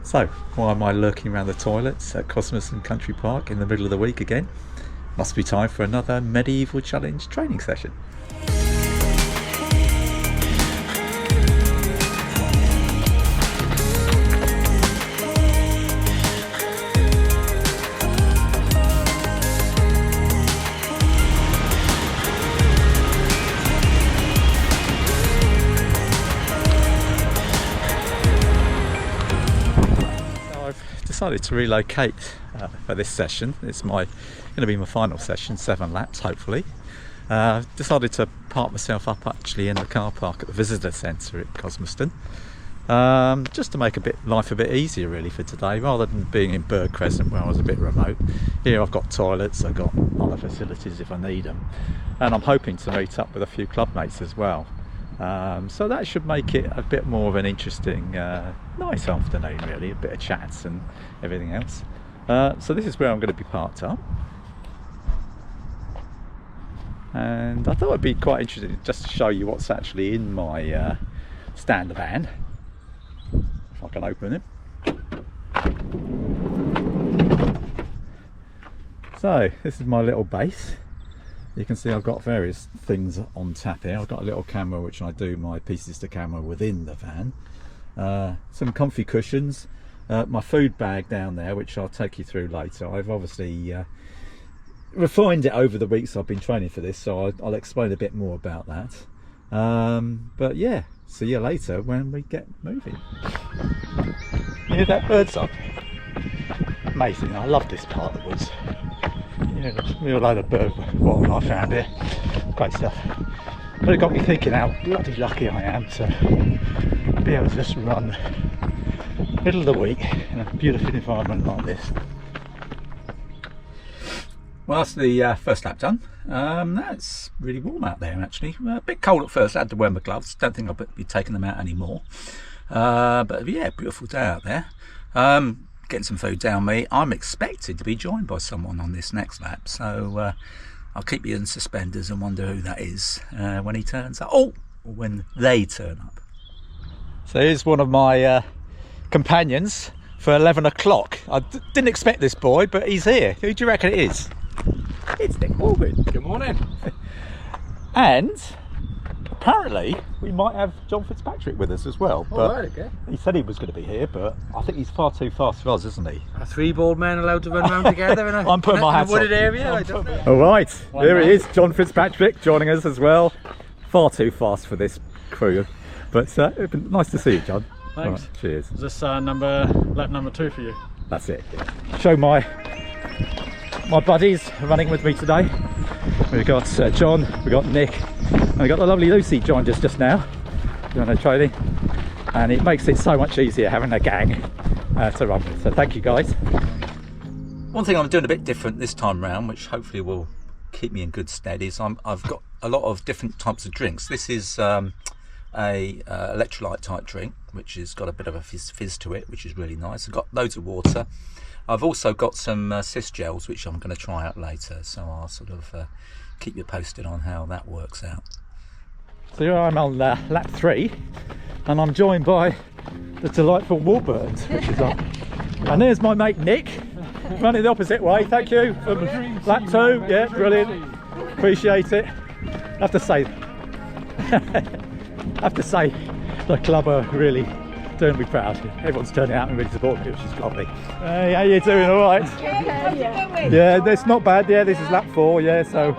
So, why am I lurking around the toilets at Cosmeston Country Park in the middle of the week again? Must be time for another medieval challenge training session. Decided to relocate for this session. It's going to be my final session, 7 laps hopefully. Decided to park myself up actually in the car park at the visitor centre at Cosmeston, just to make life a bit easier really for today, rather than being in Bird Crescent where I was a bit remote. Here I've got toilets, I've got other facilities if I need them, and I'm hoping to meet up with a few club mates as well. So that should make it a bit more of an interesting, nice afternoon really, a bit of chats and everything else. So this is where I'm going to be parked up. And I thought it'd be quite interesting just to show you what's actually in my stand van. If I can open it. So this is my little base. You can see I've got various things on tap here. I've got a little camera which I do my pieces to camera within the van. Some comfy cushions. My food bag down there, which I'll take you through later. I've obviously refined it over the weeks I've been training for this, so I'll explain a bit more about that. But yeah, see you later when we get moving. You hear that bird song? Amazing, I love this part of the woods. Yeah, there's a real load of bird wildlife around here. Great stuff. But it got me thinking how bloody lucky I am to be able to just run middle of the week in a beautiful environment like this. Well, that's the first lap done. That's really warm out there actually. A bit cold at first, I had to wear my gloves. Don't think I'll be taking them out anymore. But yeah, beautiful day out there. Getting some food down me. I'm expected to be joined by someone on this next lap, so I'll keep you in suspenders and wonder who that is when he turns up. Oh, or when they turn up. So here's one of my companions for 11 o'clock. I didn't expect this boy, but he's here. Who do you reckon it is? It's Nick Morgan. Good morning. And apparently we might have John Fitzpatrick with us as well. But right, okay. He said he was going to be here, but I think he's far too fast for us, isn't he? Are 3 bald men allowed to run around together in a, I'm putting my hats wooded on. area? I don't know. All right, there he is, John Fitzpatrick joining us as well. Far too fast for this crew, but it'd be nice to see you, John. Thanks. Right, cheers. Is this lap number 2 for you? That's it. Show my buddies running with me today. We've got John, we've got Nick, and we've got the lovely Lucy joined us just now doing her training, and it makes it so much easier having a gang to run with. So thank you guys. One thing I'm doing a bit different this time round, which hopefully will keep me in good stead, is I've got a lot of different types of drinks. This is a electrolyte type drink, which has got a bit of a fizz to it, which is really nice. I've got loads of water. I've also got some cyst gels, which I'm going to try out later, so I'll sort of keep you posted on how that works out. So here I'm on lap 3, and I'm joined by the delightful Warburtons, which is up. And there's my mate Nick, running the opposite way. Thank you for lap 2. Yeah, brilliant. Appreciate it. I have to say, the club are really doing me proud. Everyone's turning out and really supporting me, which is lovely. Hey, how you doing? All right? Yeah, that's not bad. Yeah, this is lap 4. Yeah, so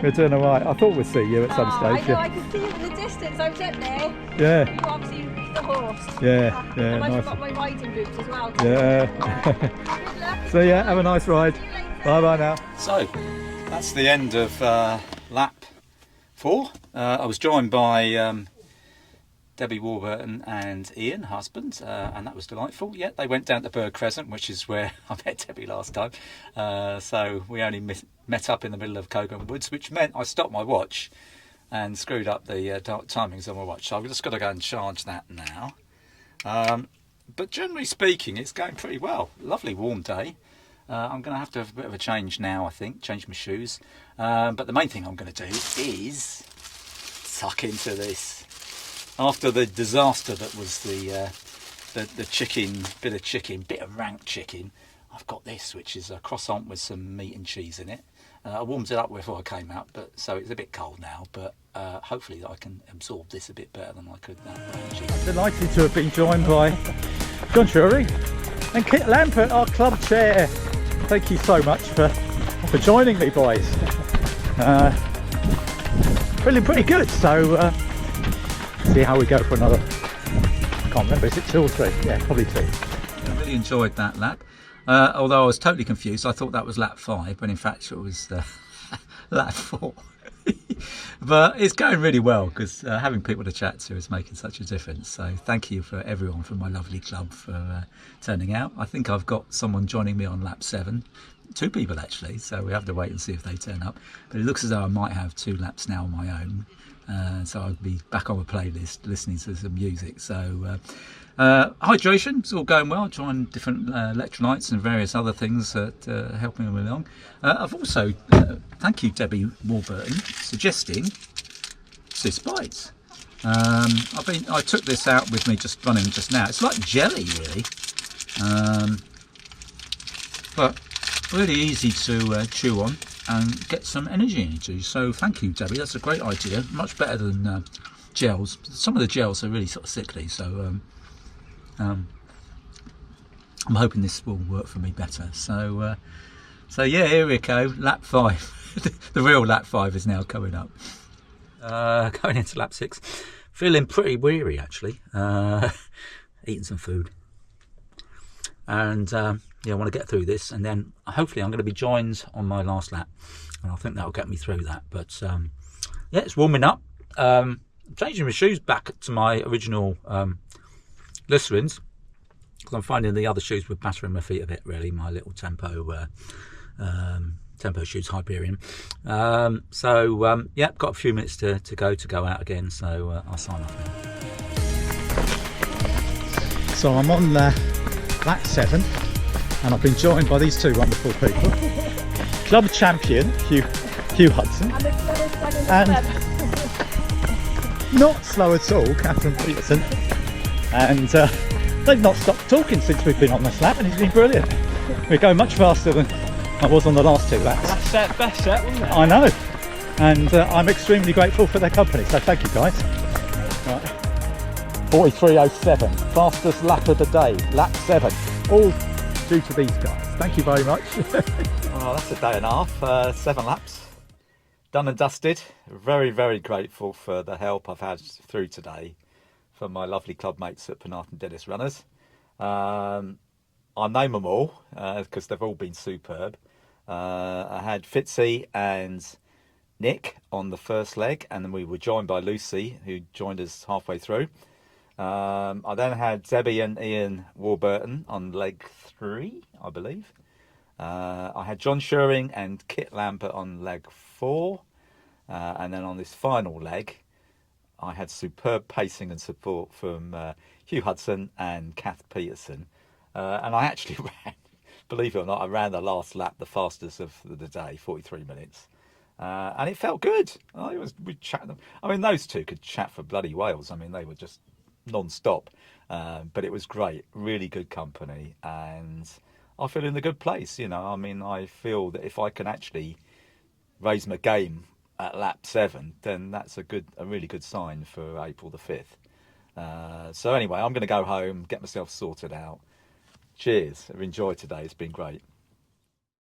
we're doing all right. I thought we'd see you at some stage. I can see you in the distance. I was up there. Yeah. You obviously the horse. Yeah, yeah, I've nice. got my riding boots as well. Yeah. So yeah, have a nice ride. Bye bye now. So that's the end of lap 4. I was joined by Debbie Warburton and Ian, husband, and that was delightful. Yeah, they went down to Bird Crescent, which is where I met Debbie last time. So we only met up in the middle of Cogan Woods, which meant I stopped my watch and screwed up the timings on my watch. So I've just got to go and charge that now. But generally speaking, it's going pretty well. Lovely warm day. I'm going to have a bit of a change now, I think, change my shoes. But the main thing I'm going to do is tuck into this. After the disaster that was the the chicken, bit of rank chicken, I've got this, which is a croissant with some meat and cheese in it. I warmed it up before I came out, but so it's a bit cold now, but hopefully I can absorb this a bit better than I could that rank chicken. Delighted to have been joined by John Shirley and Kit Lampert, our club chair. Thank you so much for joining me, boys. Feeling pretty good, so see how we go for another, I can't remember, is it 2 or 3? Yeah, probably 2. I really enjoyed that lap, although I was totally confused. I thought that was lap 5, but in fact it was lap 4. But it's going really well, because having people to chat to is making such a difference. So thank you for everyone from my lovely club for turning out. I think I've got someone joining me on lap 7. 2 people actually, so we have to wait and see if they turn up. But it looks as though I might have 2 laps now on my own. So I'll be back on the playlist listening to some music. So hydration, it's all going well, trying different electrolytes and various other things that are helping me along. I've also, thank you Debbie Warburton, suggesting Swiss Bites. I took this out with me just running just now. It's like jelly really, but really easy to chew on and get some energy into. So thank you Debbie, that's a great idea, much better than gels. Some of the gels are really sort of sickly, so I'm hoping this will work for me better. So yeah, here we go, lap 5. The real lap 5 is now coming up. Going into lap 6, feeling pretty weary actually, eating some food, and yeah, I want to get through this, and then hopefully I'm going to be joined on my last lap, and I think that'll get me through that. But yeah, it's warming up. I'm changing my shoes back to my original Listerines, because I'm finding the other shoes were battering my feet a bit really, my little tempo shoes, Hyperion. So yeah, got a few minutes to go out again, so I'll sign off now. So I'm on lap 7, and I've been joined by these 2 wonderful people. Club champion Hugh Hudson, and not slow at all, Catherine Peterson, and they've not stopped talking since we've been on this lap, and it's been brilliant. We go much faster than I was on the last 2 laps. Best set, wasn't it? I know, and I'm extremely grateful for their company, so thank you guys. Right. 43.07, fastest lap of the day, lap 7, all due to these guys. Thank you very much. Well, that's a day and a half, 7 laps done and dusted. Very, very grateful for the help I've had through today from my lovely club mates at Penarth Dinas Runners. I name them all because they've all been superb. I had Fitzy and Nick on the first leg, and then we were joined by Lucy, who joined us halfway through. I then had Debbie and Ian Warburton on leg 3, I believe. I had John Shuring and Kit Lampert on leg 4. And then on this final leg, I had superb pacing and support from Hugh Hudson and Kath Peterson. And I actually ran, believe it or not, I ran the last lap, the fastest of the day, 43 minutes. And it felt good. We chat them. I mean, those 2 could chat for bloody Wales. I mean, they were just non-stop. But it was great, really good company. And I feel in a good place, you know. I mean, I feel that if I can actually raise my game at lap 7, then that's a really good sign for April the 5th. So anyway, I'm going to go home, get myself sorted out. Cheers. I've enjoyed today. It's been great.